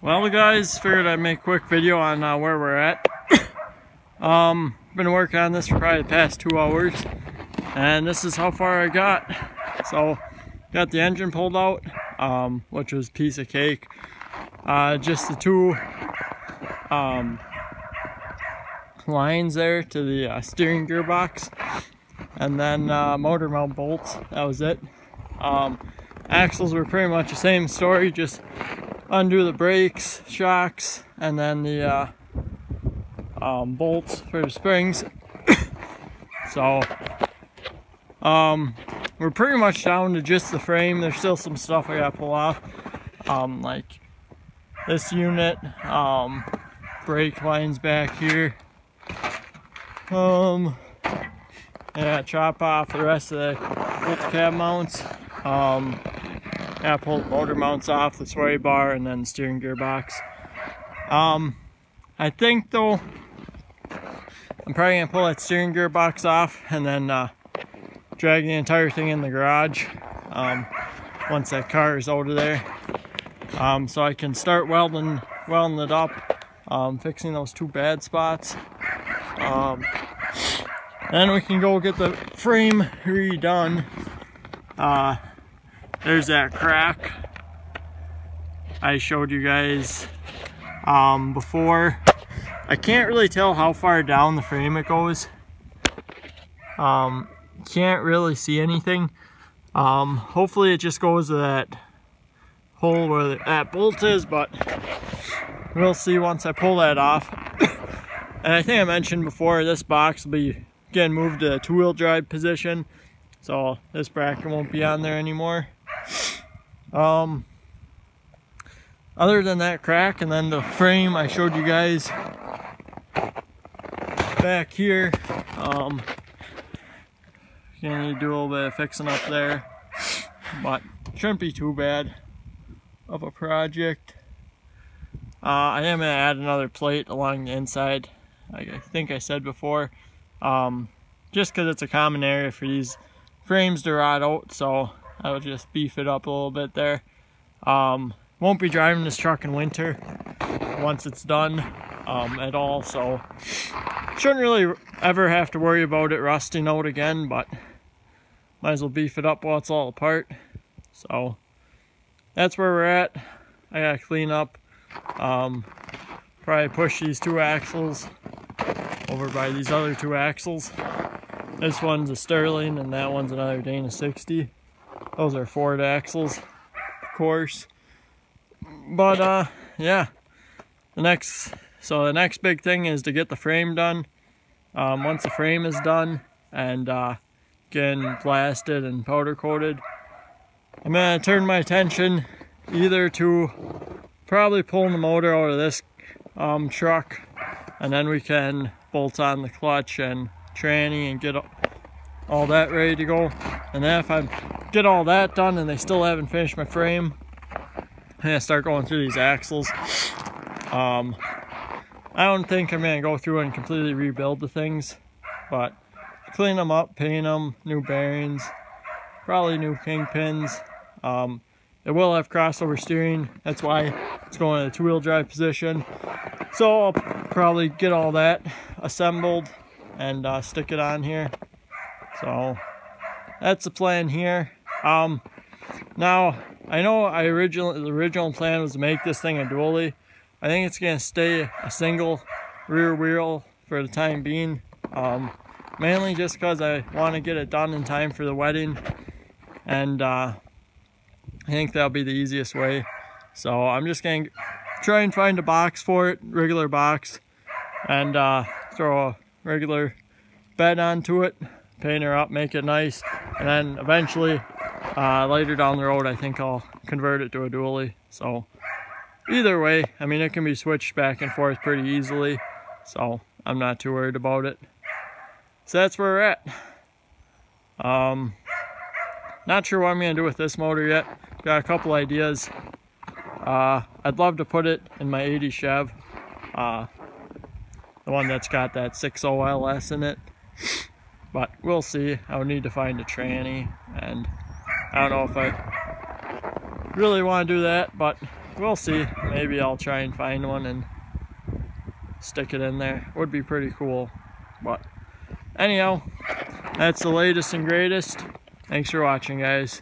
Well guys, figured I'd make a quick video on where we're at. Been working on this for probably the past 2 hours, and this is how far I got. So, got the engine pulled out, which was a piece of cake. Just the two lines there to the steering gearbox, and then motor mount bolts. That was it. Axles were pretty much the same story, just undo the brakes, shocks, and then the bolts for the springs. So we're pretty much down to just the frame. There's still some stuff I gotta pull off, like this unit, brake lines back here. Yeah, chop off the rest of the cab mounts. I pulled the motor mounts off, the sway bar, and then the steering gearbox. I think though, I'm probably gonna pull that steering gearbox off and then drag the entire thing in the garage once that car is out of there, so I can start welding it up, fixing those two bad spots. Then we can go get the frame redone. There's that crack I showed you guys before. I can't really tell how far down the frame it goes. Can't really see anything. Hopefully it just goes to that hole where that bolt is, but we'll see once I pull that off. And I think I mentioned before, this box will be getting moved to a 2-wheel drive position, so this bracket won't be on there anymore. Other than that crack and then the frame I showed you guys back here, gonna need to do a little bit of fixing up there, but shouldn't be too bad of a project. I am gonna add another plate along the inside, like I think I said before, just because it's a common area for these frames to rot out, so I will just beef it up a little bit there. Won't be driving this truck in winter once it's done at all, so shouldn't really ever have to worry about it rusting out again, but might as well beef it up while it's all apart. So that's where we're at. I gotta clean up, probably push these two axles over by these other two axles. This one's a Sterling and that one's another Dana 60. Those are Ford axles, of course. But yeah, the next big thing is to get the frame done. Once the frame is done and getting blasted and powder coated, I'm gonna turn my attention either to probably pulling the motor out of this truck, and then we can bolt on the clutch and tranny and get all that ready to go. And then if I get all that done and they still haven't finished my frame, I'm gonna start going through these axles. I don't think I'm gonna go through and completely rebuild the things, but clean them up, paint them, new bearings, probably new kingpins. It will have crossover steering, that's why it's going to the 2-wheel drive position. So I'll probably get all that assembled and stick it on here. So that's the plan here. Now I know the original plan was to make this thing a dually. I think it's gonna stay a single rear wheel for the time being, mainly just because I want to get it done in time for the wedding, and I think that'll be the easiest way. So I'm just gonna try and find a box for it, regular box, and throw a regular bed onto it, paint her up, make it nice, and then eventually later down the road I think I'll convert it to a dually. So either way, I mean, it can be switched back and forth pretty easily, so I'm not too worried about it. So that's where we're at. Not sure what I'm gonna do with this motor yet. Got a couple ideas. I'd love to put it in my 80 Chev, the one that's got that 6.0 LS in it, but we'll see. I would need to find a tranny, and I don't know if I really want to do that, but we'll see. Maybe I'll try and find one and stick it in there. Would be pretty cool. But anyhow, that's the latest and greatest. Thanks for watching, guys.